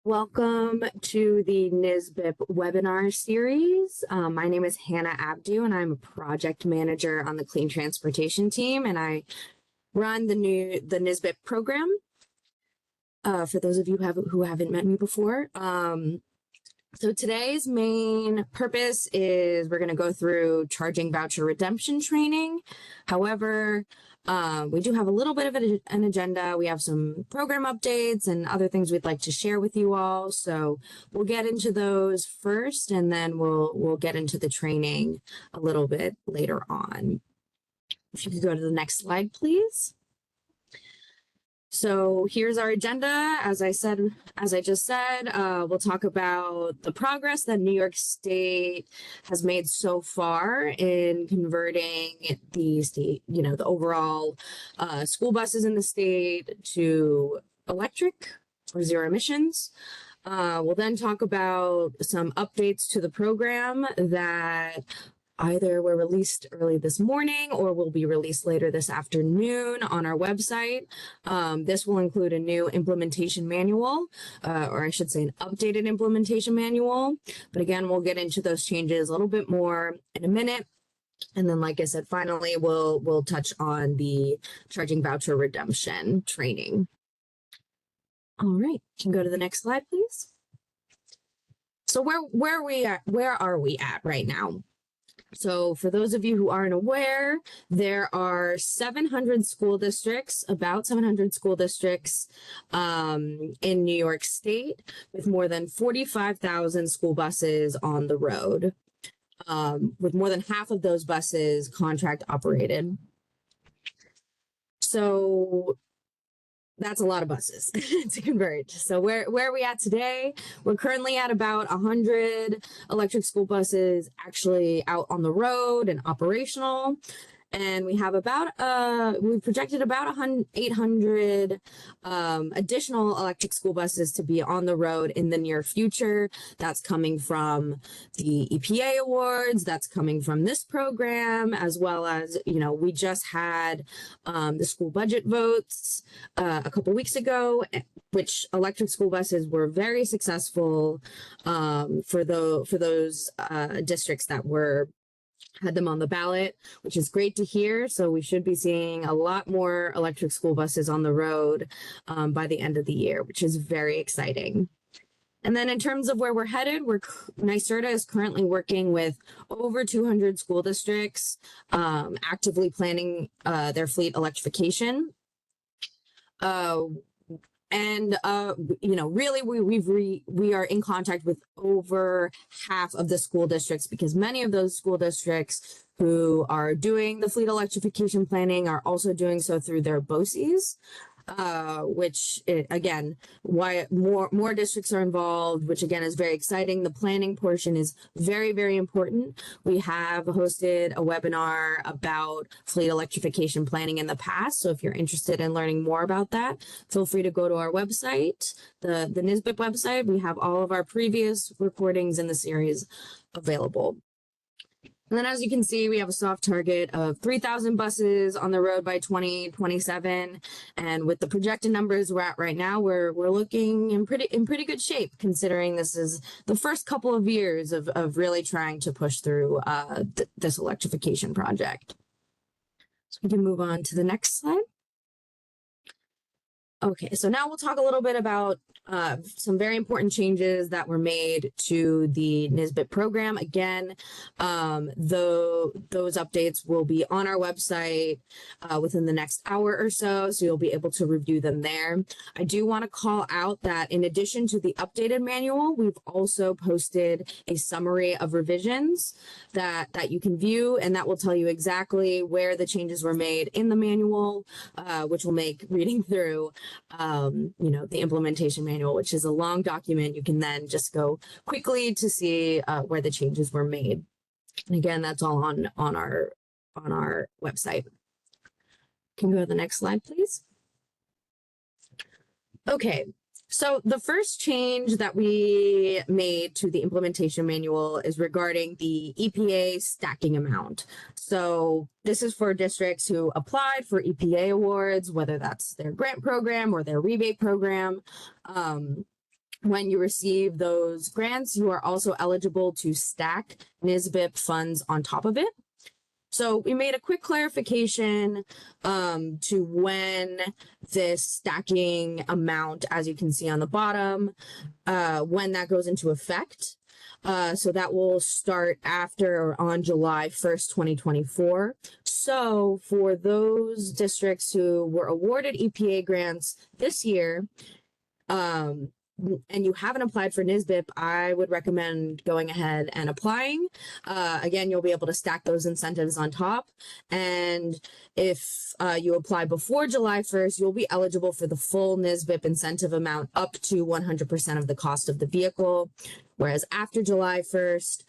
Welcome to the NYSBIP webinar series. My name is Hannah Abdu, and I'm a project manager on the Clean Transportation team, and I run the NYSBIP program. For those of you who haven't met me before. So today's main purpose is we're going to go through charging voucher redemption training. However, we do have a little bit of an agenda. We have some program updates and other things we'd like to share with you all. So we'll get into those first, and then we'll get into the training a little bit later on. If you could go to the next slide, please. So here's our agenda. As I just said, we'll talk about the progress that New York State has made so far in converting the state, the overall school buses in the state to electric or zero emissions. We'll then talk about some updates to the program that either were released early this morning or will be released later this afternoon on our website. This will include a new implementation manual, or I should say an updated implementation manual. But again, we'll get into those changes a little bit more in a minute. And then, like I said, finally, we'll touch on the charging voucher redemption training. All right, can go to the next slide, please. So where are we at right now? So for those of you who aren't aware, there are 700 school districts, about 700 school districts in New York State, with more than 45,000 school buses on the road, with more than half of those buses contract operated. So that's a lot of buses to convert. So where are we at today? We're currently at about 100 electric school buses actually out on the road and operational. And we have we've projected about 800 additional electric school buses to be on the road in the near future. That's coming from the EPA awards, that's coming from this program, as well as, we just had the school budget votes a couple weeks ago, which electric school buses were very successful for those districts that had them on the ballot, which is great to hear. So we should be seeing a lot more electric school buses on the road by the end of the year, which is very exciting. And then in terms of where we're headed, NYSERDA is currently working with over 200 school districts actively planning their fleet electrification. Really, we are in contact with over half of the school districts, because many of those school districts who are doing the fleet electrification planning are also doing so through their BOCES, which again, why more districts are involved, which again is very exciting. The planning portion is very, very important. We have hosted a webinar about fleet electrification planning in the past. So if you're interested in learning more about that, feel free to go to our website, the NYSBIP website. We have all of our previous recordings in the series available. And then, as you can see, we have a soft target of 3,000 buses on the road by 2027. And with the projected numbers we're at right now, we're looking in pretty good shape, considering this is the first couple of years of really trying to push through this electrification project. So we can move on to the next slide. Okay, so now we'll talk a little bit about some very important changes that were made to the NYSBIP program. Again, those updates will be on our website within the next hour or so you'll be able to review them there. I do want to call out that in addition to the updated manual, we've also posted a summary of revisions that you can view, and that will tell you exactly where the changes were made in the manual, which will make reading through the implementation manual, which is a long document. You can then just go quickly to see where the changes were made. And again, that's all on our website. Can you go to the next slide, please? Okay, So the first change that we made to the implementation manual is regarding the EPA stacking amount. So this is for districts who applied for EPA awards, whether that's their grant program or their rebate program. When you receive those grants, you are also eligible to stack NYSBIP funds on top of it. So we made a quick clarification to when this stacking amount, as you can see on the bottom, when that goes into effect. So that will start after or on July 1st, 2024. So for those districts who were awarded EPA grants this year, and you haven't applied for NYSBIP, I would recommend going ahead and applying. Again, you'll be able to stack those incentives on top. And if you apply before July 1st, you'll be eligible for the full NYSBIP incentive amount up to 100% of the cost of the vehicle. Whereas after July 1st,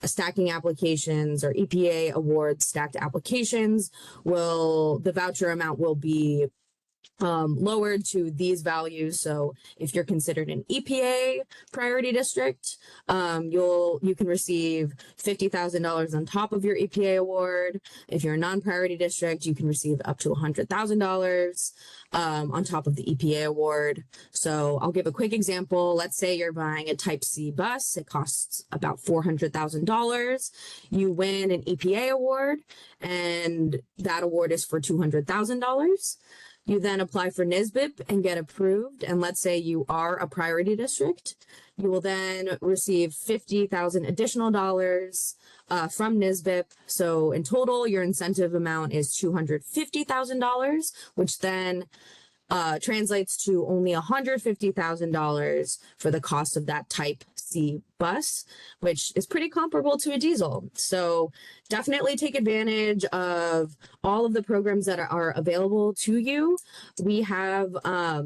stacking applications or EPA award stacked applications the voucher amount will be lowered to these values. So if you're considered an EPA priority district, you can receive $50,000 on top of your EPA award. If you're a non-priority district, you can receive up to $100,000 on top of the EPA award. So I'll give a quick example. Let's say you're buying a Type C bus. It costs about $400,000. You win an EPA award, and that award is for $200,000. You then apply for NYSBIP and get approved. And let's say you are a priority district. You will then receive $50,000 additional dollars from NYSBIP. So in total, your incentive amount is $250,000, which then translates to only $150,000 for the cost of that Type C bus, which is pretty comparable to a diesel. So definitely take advantage of all of the programs that are available to you. We have a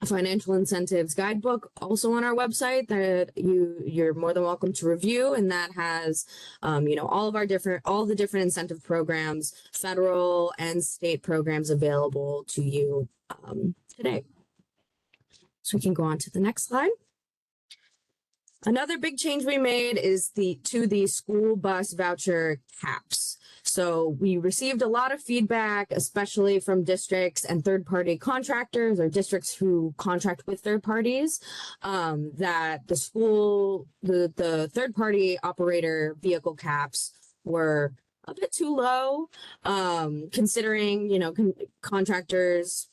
financial incentives guidebook also on our website that you're more than welcome to review, and that has all the different incentive programs, federal and state programs available to you today. So we can go on to the next slide. Another big change we made is to the school bus voucher caps. So we received a lot of feedback, especially from districts and third-party contractors or districts who contract with third parties, that the third-party operator vehicle caps were a bit too low, considering, contractors,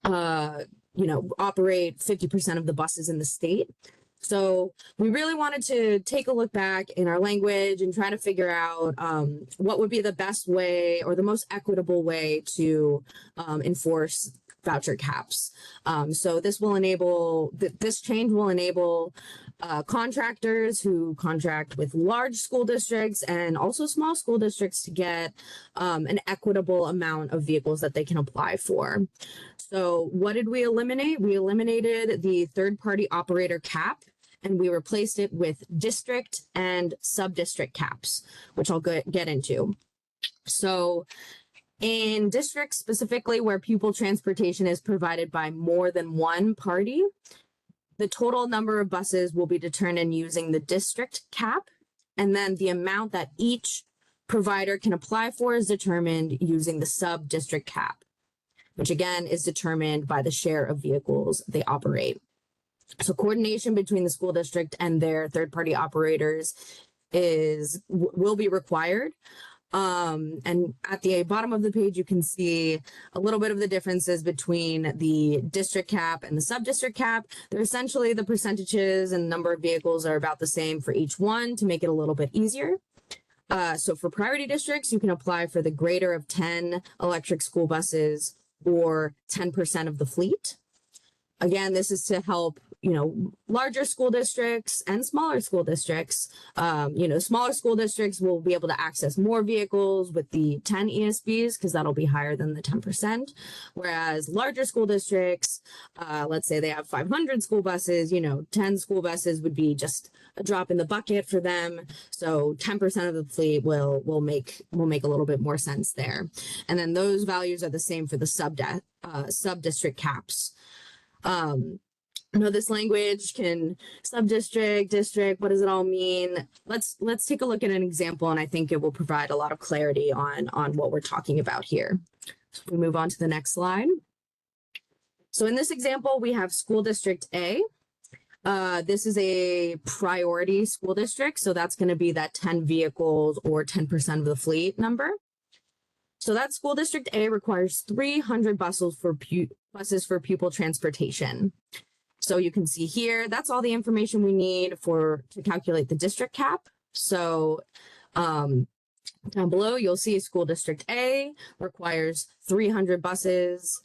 operate 50% of the buses in the state. So we really wanted to take a look back in our language and try to figure out what would be the best way or the most equitable way to enforce voucher caps. So this change will enable contractors who contract with large school districts and also small school districts to get an equitable amount of vehicles that they can apply for. So what did we eliminate? We eliminated the third-party operator cap, and we replaced it with district and sub-district caps, which I'll get into. So in districts specifically where pupil transportation is provided by more than one party, the total number of buses will be determined using the district cap, and then the amount that each provider can apply for is determined using the sub-district cap, which again is determined by the share of vehicles they operate. So coordination between the school district and their third-party operators will be required. And at the bottom of the page, you can see a little bit of the differences between the district cap and the sub-district cap. They're essentially the percentages and number of vehicles are about the same for each one to make it a little bit easier. So for priority districts, you can apply for the greater of 10 electric school buses or 10% of the fleet. Again, this is to help, larger school districts and smaller school districts. Smaller school districts will be able to access more vehicles with the 10 ESBs because that'll be higher than the 10%. Whereas larger school districts, let's say they have 500 school buses, 10 school buses would be just a drop in the bucket for them. So 10% of the fleet will make a little bit more sense there. And then those values are the same for the sub-district caps. I know this language can sub-district, district, what does it all mean? Let's take a look at an example, and I think it will provide a lot of clarity on what we're talking about here. So we move on to the next slide. So in this example, we have school district A. This is a priority school district, so that's going to be that 10 vehicles or 10% of the fleet number. So that school district A requires 300 buses for pupil transportation. So you can see here, that's all the information we need to calculate the district cap. So down below, you'll see school district A requires 300 buses,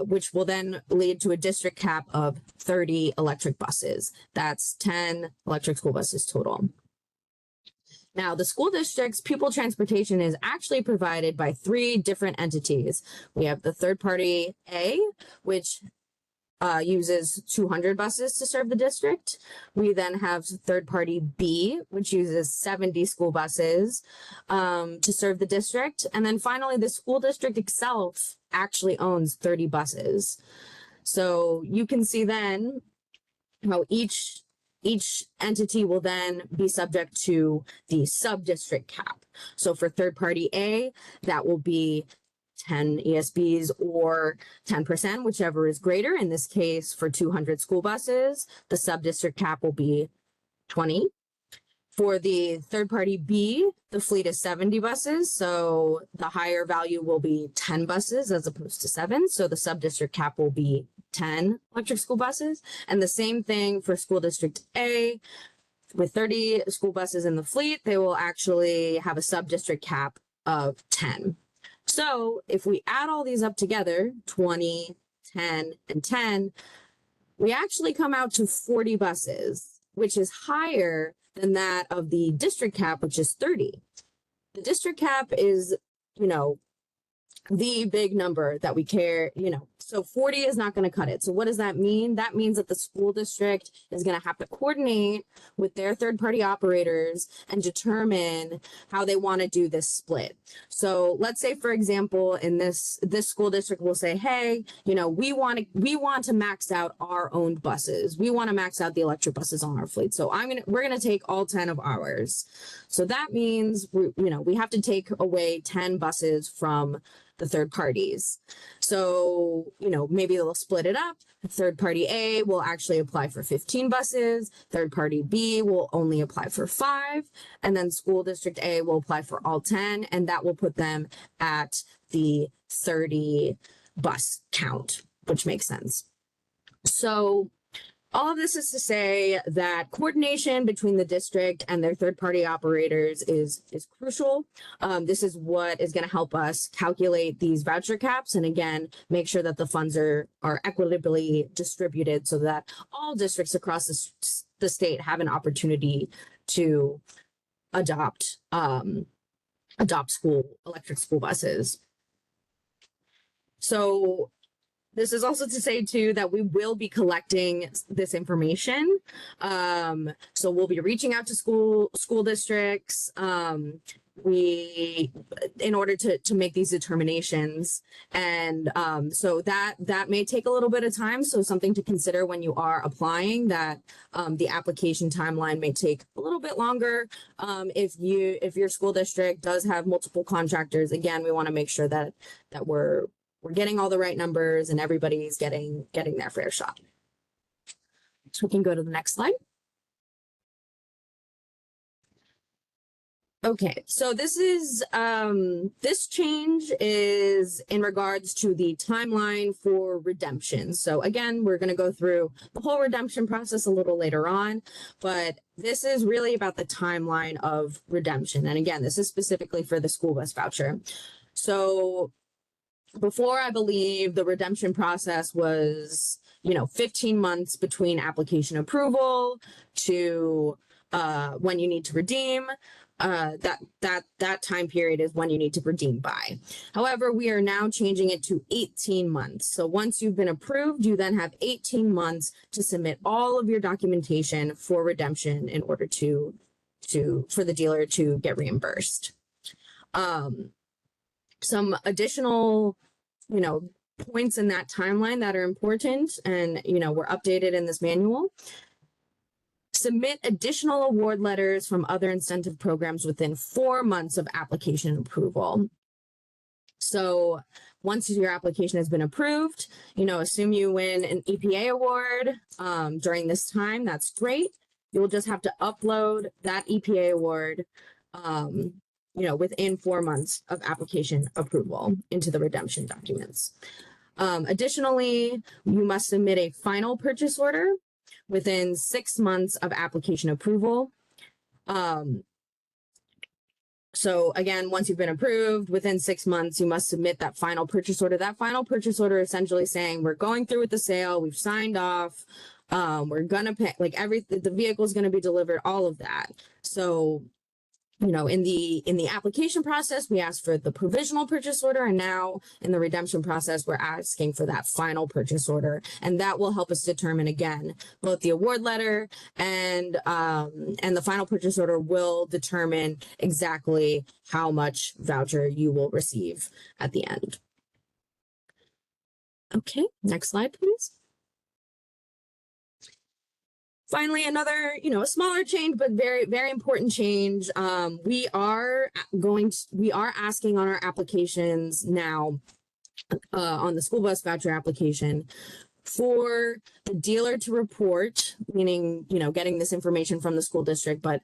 which will then lead to a district cap of 30 electric buses. That's 10 electric school buses total. Now, the school district's pupil transportation is actually provided by 3 different entities. We have the third party A, which uses 200 buses to serve the district. We then have third party B, which uses 70 school buses to serve the district. And then finally, the school district itself actually owns 30 buses. So you can see then how each entity will then be subject to the sub-district cap. So for third party A, that will be 10 ESBs or 10%, whichever is greater. In this case, for 200 school buses, the sub-district cap will be 20. For the third party B, the fleet is 70 buses. So the higher value will be 10 buses as opposed to 7. So the sub-district cap will be 10 electric school buses. And the same thing for school district A. With 30 school buses in the fleet, they will actually have a sub-district cap of 10. So if we add all these up together, 20, 10, and 10, we actually come out to 40 buses, which is higher than that of the district cap, which is 30. The district cap is, the big number that we care, so 40 is not going to cut it. So what does that mean? That means that the school district is going to have to coordinate with their third party operators and determine how they want to do this split. So let's say, for example, in this school district will say, hey, we want to max out our owned buses. We want to max out the electric buses on our fleet. So we're going to take all 10 of ours. So that means we have to take away 10 buses from the third parties. So, maybe they'll split it up. Third party A will actually apply for 15 buses. Third party B will only apply for 5. And then school district A will apply for all 10. And that will put them at the 30 bus count, which makes sense. So all of this is to say that coordination between the district and their third-party operators is crucial. This is what is going to help us calculate these voucher caps, and again, make sure that the funds are equitably distributed so that all districts across the state have an opportunity to adopt electric school buses. So this is also to say, too, that we will be collecting this information. So we'll be reaching out to school districts in order to make these determinations. And so that may take a little bit of time. So something to consider when you are applying, that the application timeline may take a little bit longer. If your school district does have multiple contractors, again, we want to make sure that we're getting all the right numbers and everybody's getting their fair shot. So we can go to the next slide. Okay, so this is this change is in regards to the timeline for redemption. So again, we're going to go through the whole redemption process a little later on, but this is really about the timeline of redemption. And again, this is specifically for the school bus voucher. So before, I believe the redemption process was, 15 months between application approval to when you need to redeem. That time period is when you need to redeem by. However, we are now changing it to 18 months. So once you've been approved, you then have 18 months to submit all of your documentation for redemption in order for the dealer to get reimbursed. Some additional points in that timeline that are important and, were updated in this manual. Submit additional award letters from other incentive programs within 4 months of application approval. So once your application has been approved, assume you win an EPA award during this time, that's great. You'll just have to upload that EPA award, within 4 months of application approval into the redemption documents. Additionally, you must submit a final purchase order within 6 months of application approval. So again, once you've been approved, within 6 months, you must submit that final purchase order. That final purchase order essentially saying we're going through with the sale, we've signed off, we're gonna pay, like the vehicle is gonna be delivered, all of that. So, in the application process, we asked for the provisional purchase order, and now in the redemption process, we're asking for that final purchase order, and that will help us determine again both the award letter and the final purchase order will determine exactly how much voucher you will receive at the end. Okay, next slide, please. Finally, another, a smaller change, but very, very important change. We are asking on our applications now, on the school bus voucher application, for the dealer to report, meaning, getting this information from the school district, but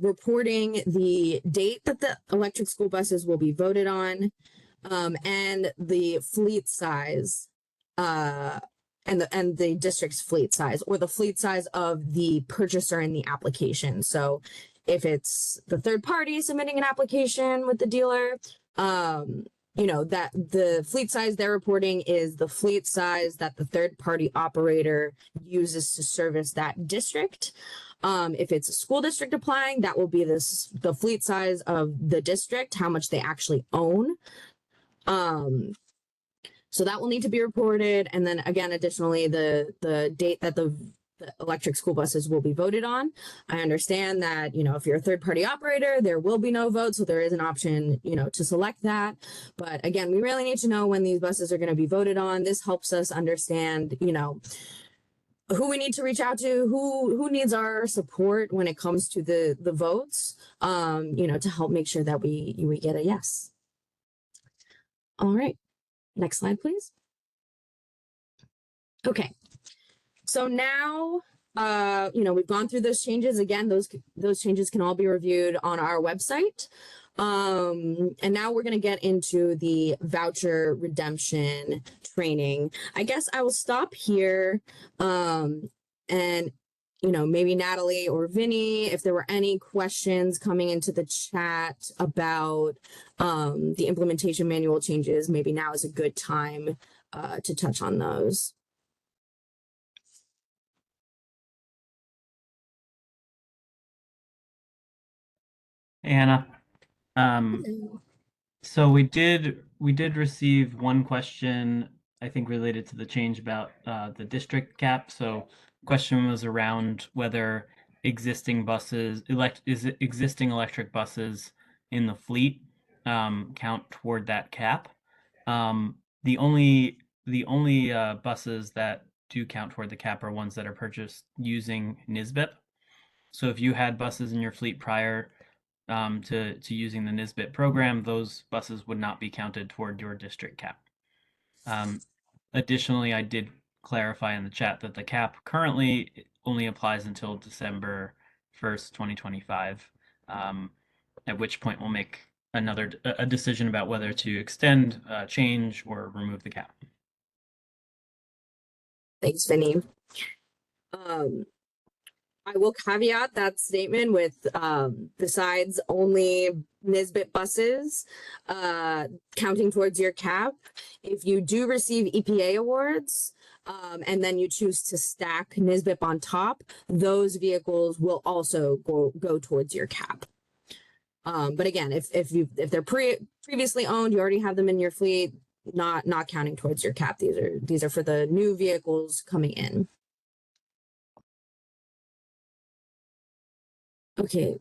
reporting the date that the electric school buses will be voted on, and the fleet size, and the district's fleet size, or the fleet size of the purchaser in the application. So if it's the third party submitting an application with the dealer, that the fleet size they're reporting is the fleet size that the third party operator uses to service that district. If it's a school district applying, that will be the fleet size of the district, how much they actually own. So that will need to be reported. And then again, additionally, the date that the electric school buses will be voted on. I understand that, if you're a third party operator, there will be no vote. So there is an option, to select that. But again, we really need to know when these buses are going to be voted on. This helps us understand, who we need to reach out to, who needs our support when it comes to the votes, to help make sure that we get a yes. All right. Next slide, please. Okay, so now, we've gone through those changes. Again, those changes can all be reviewed on our website. And now we're going to get into the voucher redemption training. I guess I will stop here. And maybe Natalie or Vinny, if there were any questions coming into the chat about the implementation manual changes, maybe now is a good time to touch on those. Anna, so we did receive one question, I think, related to the change about the district cap. So the question was around whether existing existing electric buses in the fleet count toward that cap. The only buses that do count toward the cap are ones that are purchased using NYSBIP. So if you had buses in your fleet prior to using the NYSBIP program, those buses would not be counted toward your district cap. Additionally, I did clarify in the chat that the cap currently only applies until December 1st, 2025, at which point we'll make a decision about whether to extend, change, or remove the cap. Thanks, Vinny. I will caveat that statement with besides only NYSBIP buses counting towards your cap, if you do receive EPA awards and then you choose to stack NYSBIP on top, those vehicles will also go towards your cap. But again, if they're previously owned, you already have them in your fleet, not counting towards your cap. These are for the new vehicles coming in. Okay,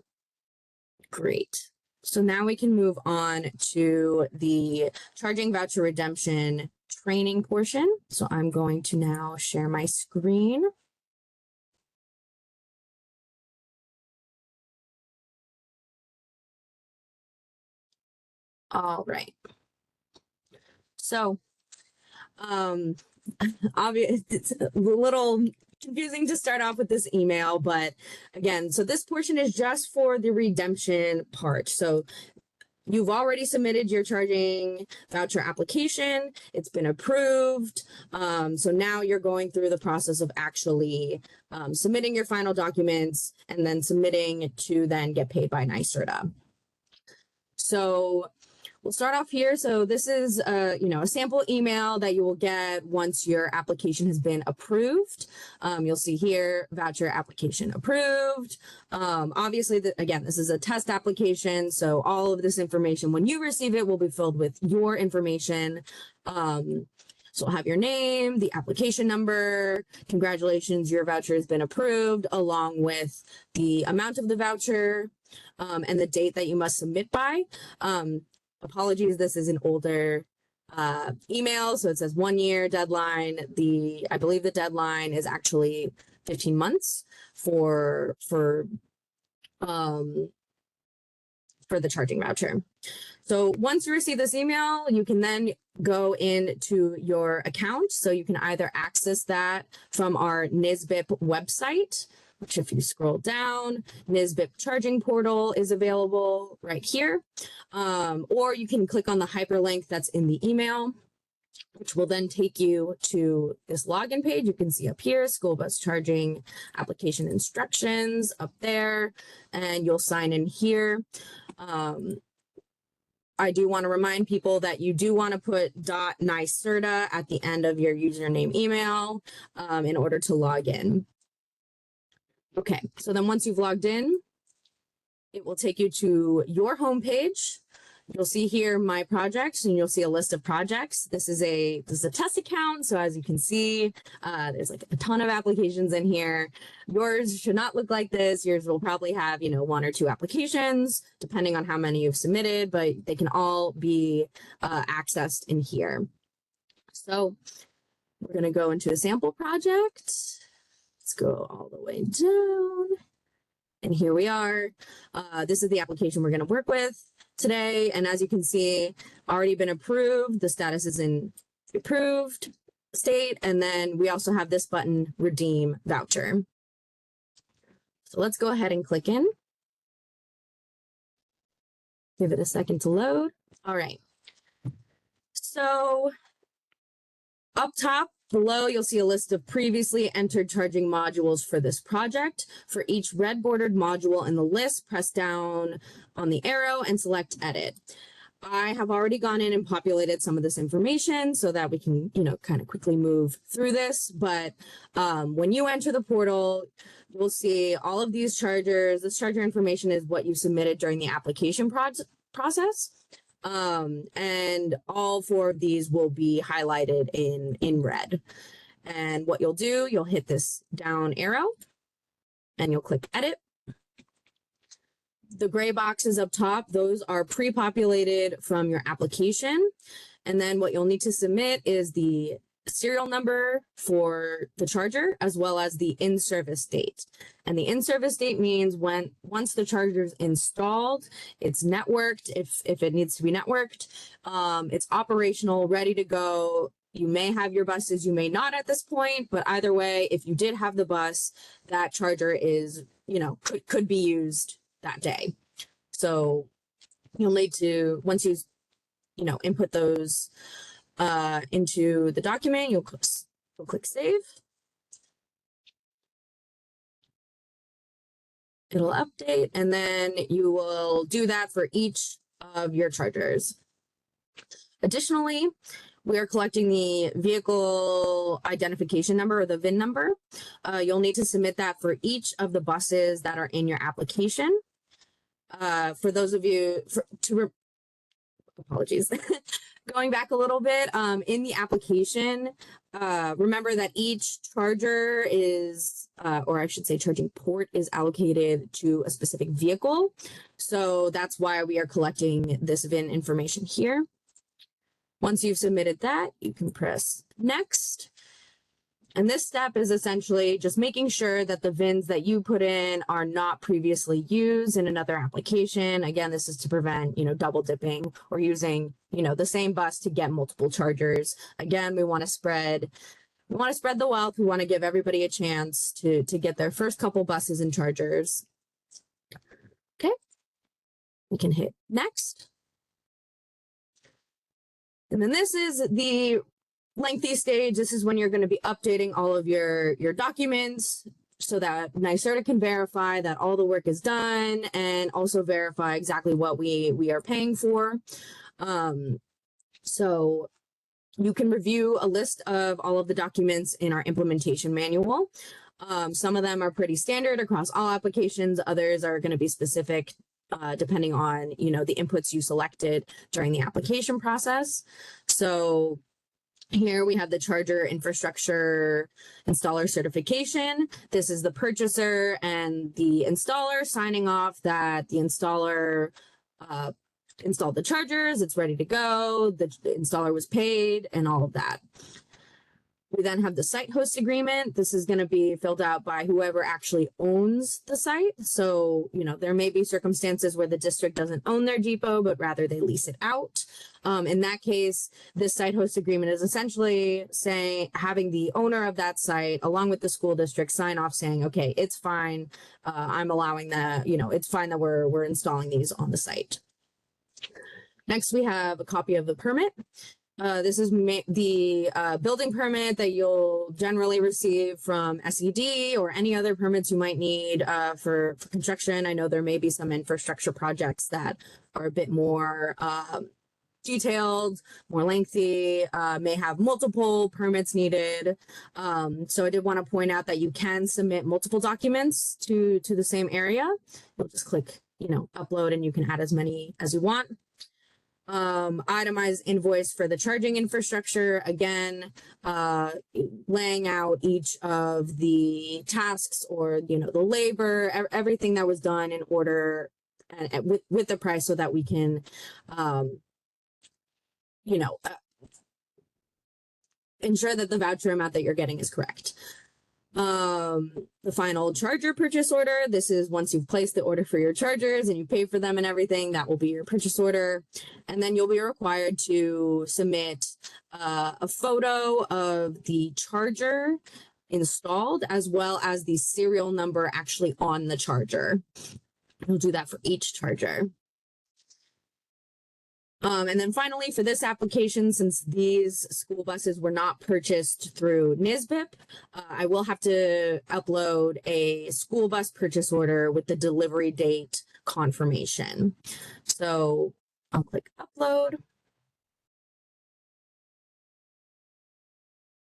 great. So now we can move on to the charging voucher redemption training portion. So I'm going to now share my screen. All right. So, obvious, it's a little confusing to start off with this email, but again, so this portion is just for the redemption part. So you've already submitted your charging voucher application. It's been approved. So now you're going through the process of actually submitting your final documents and then submitting to then get paid by NYSBIP. So we'll start off here. So this is a sample email that you will get once your application has been approved. You'll see here, voucher application approved. Obviously, again, this is a test application. So all of this information, when you receive it, will be filled with your information. So we'll have your name, the application number, congratulations, your voucher has been approved, along with the amount of the voucher and the date that you must submit by. Apologies, this is an older email, so it says 1 year deadline. I believe the deadline is actually 15 months for the charging voucher. So once you receive this email, you can then go into your account. So you can either access that from our NYSBIP website, which if you scroll down, NYSBIP charging portal is available right here. Or you can click on the hyperlink that's in the email, which will then take you to this login page. You can see up here, school bus charging application instructions up there, and you'll sign in here. I do want to remind people that you do want to put .NYSBIP at the end of your username email in order to log in. Okay, so then once you've logged in, it will take you to your homepage. You'll see here my projects, and you'll see a list of projects. This is a test account, so as you can see, there's like a ton of applications in here. Yours should not look like this. Yours will probably have 1 or 2 applications, depending on how many you've submitted, but they can all be accessed in here. So we're going to go into a sample project. Let's go all the way down. And here we are. This is the application we're going to work with today. And as you can see, already been approved. The status is in approved state. And then we also have this button, redeem voucher. So let's go ahead and click in. Give it a second to load. All right. So up top, below, you'll see a list of previously entered charging modules for this project. For each red bordered module in the list, press down on the arrow and select edit. I have already gone in and populated some of this information so that we can, kind of quickly move through this. But when you enter the portal, you'll see all of these chargers. This charger information is what you submitted during the application process. And all 4 of these will be highlighted in red. And what you'll do, you'll hit this down arrow and you'll click edit. The gray boxes up top, those are pre-populated from your application. And then what you'll need to submit is the serial number for the charger, as well as the in-service date. And the in-service date means once the charger is installed, it's networked, if it needs to be networked, it's operational, ready to go. You may have your buses, you may not at this point, but either way, if you did have the bus, that charger is, could be used that day. So you'll need to, once you, input those into the document, you'll click save. It'll update, and then you will do that for each of your chargers. Additionally, we are collecting the vehicle identification number, or the VIN number. You'll need to submit that for each of the buses that are in your application. For those of you, apologies. Going back a little bit, in the application, remember that each charger is, or I should say charging port is allocated to a specific vehicle. So that's why we are collecting this VIN information here. Once you've submitted that, you can press next. And this step is essentially just making sure that the VINs that you put in are not previously used in another application. Again, this is to prevent, double dipping or using, the same bus to get multiple chargers. Again, we want to spread the wealth. We want to give everybody a chance to get their first couple buses and chargers. Okay. We can hit next. And then this is the lengthy stage. This is when you're going to be updating all of your documents so that NYSERDA can verify that all the work is done and also verify exactly what we are paying for. So you can review a list of all of the documents in our implementation manual. Some of them are pretty standard across all applications. Others are going to be specific depending on, the inputs you selected during the application process. So here we have the charger infrastructure installer certification. This is the purchaser and the installer signing off that the installer installed the chargers, it's ready to go, the installer was paid, and all of that. We then have the site host agreement. This is going to be filled out by whoever actually owns the site. So, there may be circumstances where the district doesn't own their depot, but rather they lease it out. In that case, this site host agreement is essentially having the owner of that site, along with the school district, sign off saying, okay, it's fine. I'm allowing that, it's fine that we're installing these on the site. Next, we have a copy of the permit. This is the building permit that you'll generally receive from SED or any other permits you might need for construction. I know there may be some infrastructure projects that are a bit more detailed, more lengthy, may have multiple permits needed. So I did want to point out that you can submit multiple documents to the same area. You'll just click, upload, and you can add as many as you want. Itemized invoice for the charging infrastructure, again, laying out each of the tasks or, the labor, everything that was done in order and with the price so that we can, ensure that the voucher amount that you're getting is correct. The final charger purchase order. This is once you've placed the order for your chargers and you pay for them and everything, that will be your purchase order. And then you'll be required to submit a photo of the charger installed as well as the serial number actually on the charger. We'll do that for each charger. And then finally, for this application, since these school buses were not purchased through NYSBIP, I will have to upload a school bus purchase order with the delivery date confirmation. So I'll click upload.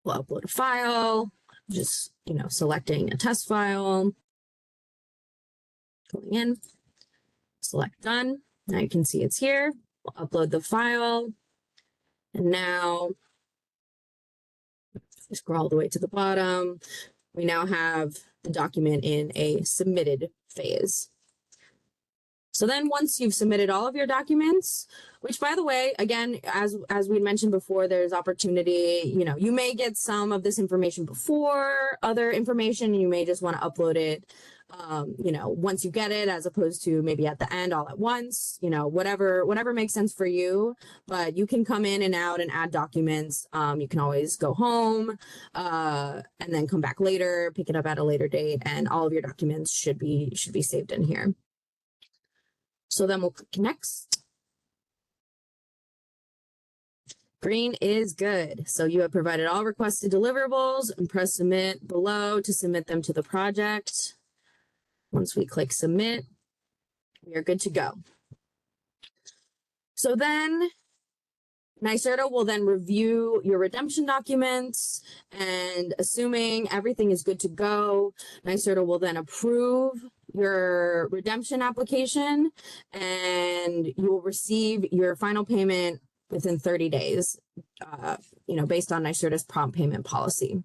We'll upload a file, just, selecting a test file, going in, select done. Now you can see it's here. We'll upload the file, and now scroll all the way to the bottom. We now have the document in a submitted phase. So then once you've submitted all of your documents, which by the way, again, as we mentioned before, there's opportunity, you may get some of this information before other information, and you may just want to upload it once you get it, as opposed to maybe at the end all at once, whatever makes sense for you. But you can come in and out and add documents. You can always go home and then come back later, pick it up at a later date, and all of your documents should be saved in here. So then we'll click next. Green is good. So you have provided all requested deliverables and press submit below to submit them to the project. Once we click submit, we are good to go. So then NYSERDA will then review your redemption documents, and assuming everything is good to go, NYSERDA will then approve your redemption application, and you will receive your final payment within 30 days, based on NYSERDA's prompt payment policy.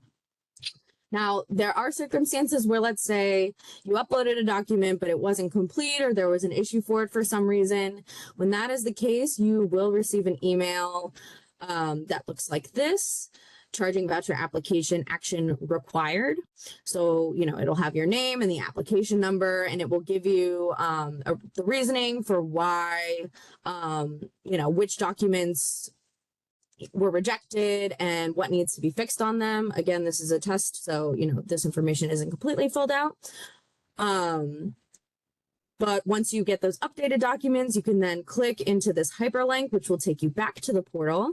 Now, there are circumstances where, let's say you uploaded a document, but it wasn't complete, or there was an issue for it for some reason. When that is the case, you will receive an email that looks like this. Charging voucher application action required. So, it'll have your name and the application number, and it will give you the reasoning for why, which documents were rejected and what needs to be fixed on them. Again, this is a test, so, this information isn't completely filled out. But once you get those updated documents, you can then click into this hyperlink, which will take you back to the portal,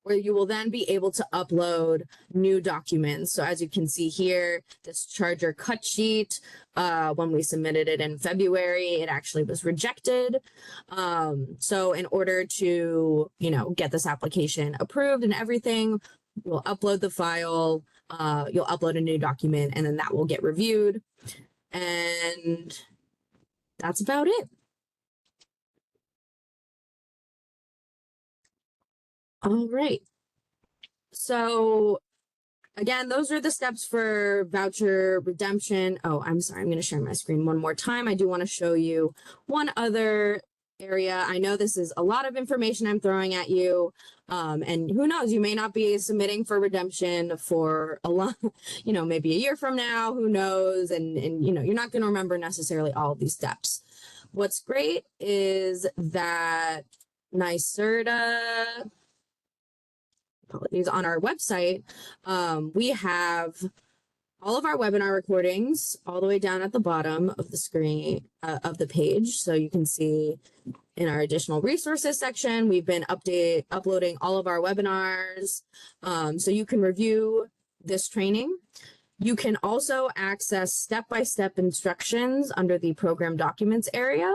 where you will then be able to upload new documents. So as you can see here, this charger cut sheet, when we submitted it in February, it actually was rejected. So in order to, get this application approved and everything, you'll upload the file, you'll upload a new document, and then that will get reviewed. And that's about it. All right. So again, those are the steps for voucher redemption. Oh, I'm sorry. I'm going to share my screen one more time. I do want to show you one other area. I know this is a lot of information I'm throwing at you. And who knows, you may not be submitting for redemption for a long, maybe a year from now, who knows? And you're not going to remember necessarily all of these steps. What's great is that NYSBIP, apologies, on our website, we have all of our webinar recordings all the way down at the bottom of the screen of the page. So you can see in our additional resources section, we've been uploading all of our webinars. So you can review this training. You can also access step-by-step instructions under the program documents area.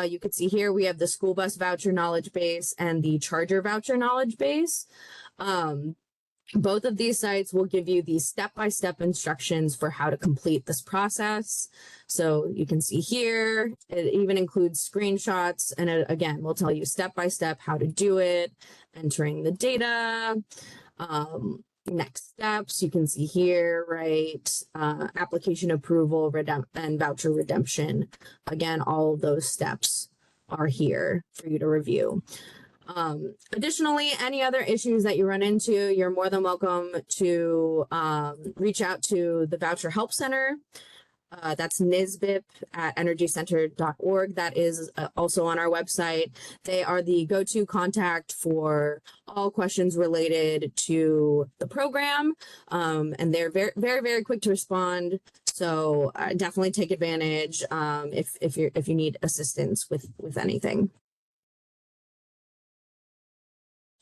You can see here we have the school bus voucher knowledge base and the charger voucher knowledge base. Both of these sites will give you the step-by-step instructions for how to complete this process. So you can see here, it even includes screenshots, and it, again, will tell you step-by-step how to do it, entering the data, next steps. You can see here, right, application approval, and voucher redemption. Again, all of those steps are here for you to review. Additionally, any other issues that you run into, you're more than welcome to reach out to the Voucher Help Center. That's NYSBIP at energycenter.org. That is also on our website. They are the go-to contact for all questions related to the program. And they're very, very, very quick to respond. So definitely take advantage if you need assistance with anything.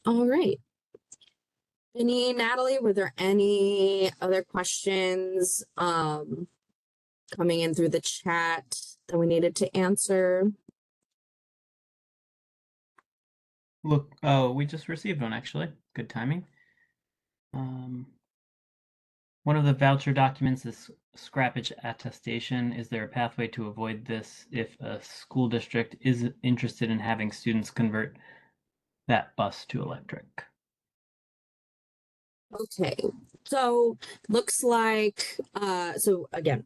All right. Vinny, Natalie, were there any other questions coming in through the chat that we needed to answer? Look, oh, we just received one actually. Good timing. One of the voucher documents is scrappage attestation. Is there a pathway to avoid this if a school district is interested in having students convert that bus to electric? Okay, so looks like so again,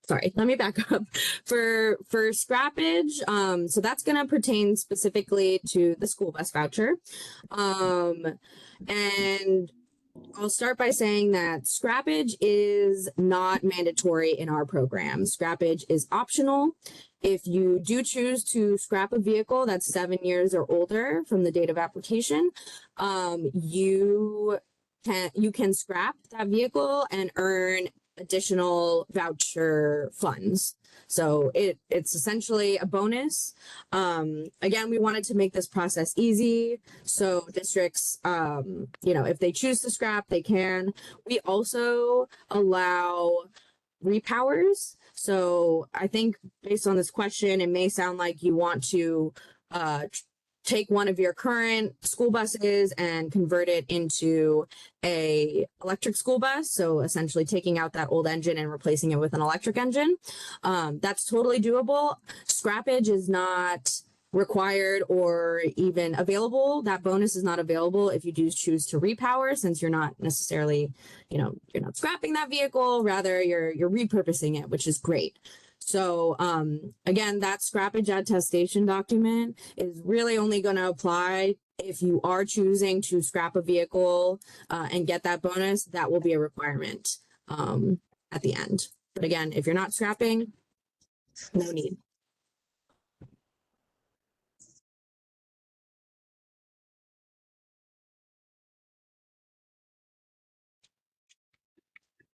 sorry, let me back up. For scrappage, so that's going to pertain specifically to the school bus voucher, and I'll start by saying that scrappage is not mandatory in our program. Scrappage is optional. If you do choose to scrap a vehicle that's 7 years or older from the date of application, you can scrap that vehicle and earn additional voucher funds. So it's essentially a bonus. Again, we wanted to make this process easy. So districts, if they choose to scrap, they can. We also allow repowers. So I think based on this question, it may sound like you want to take one of your current school buses and convert it into a electric school bus. So essentially taking out that old engine and replacing it with an electric engine. That's totally doable. Scrappage is not required or even available. That bonus is not available if you do choose to repower, since you're not necessarily, you're not scrapping that vehicle, rather you're repurposing it, which is great. So again, that scrappage attestation document is really only going to apply if you are choosing to scrap a vehicle and get that bonus. That will be a requirement at the end. But again, if you're not scrapping, no need.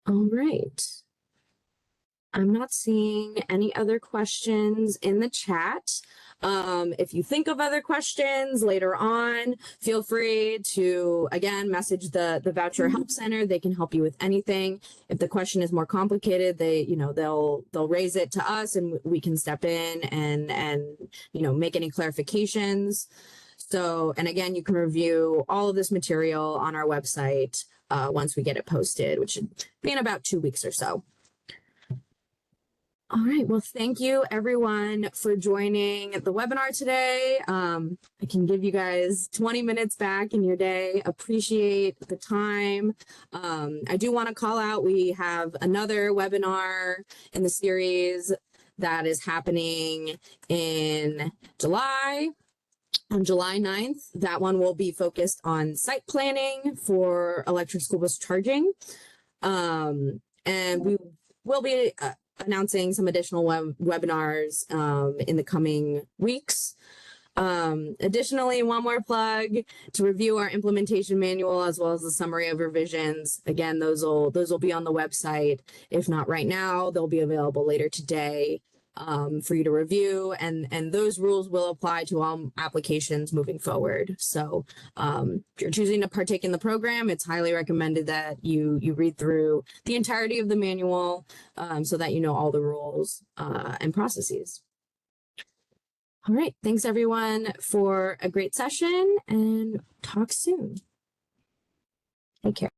All right. I'm not seeing any other questions in the chat. If you think of other questions later on, feel free to, again, message the voucher help center. They can help you with anything. If the question is more complicated, they'll raise it to us and we can step in and make any clarifications. So, and again, you can review all of this material on our website once we get it posted, which should be in about 2 weeks or so. All right. Well, thank you everyone for joining the webinar today. I can give you guys 20 minutes back in your day. Appreciate the time. I do want to call out, we have another webinar in the series that is happening in July. On July 9th, that one will be focused on site planning for electric school bus charging. And we will be announcing some additional webinars in the coming weeks. Additionally, one more plug to review our implementation manual as well as the summary of revisions. Again, those will be on the website. If not right now, they'll be available later today for you to review, and those rules will apply to all applications moving forward. So if you're choosing to partake in the program, it's highly recommended that you read through the entirety of the manual so that you know all the rules and processes. All right, thanks everyone for a great session, and talk soon. Take care.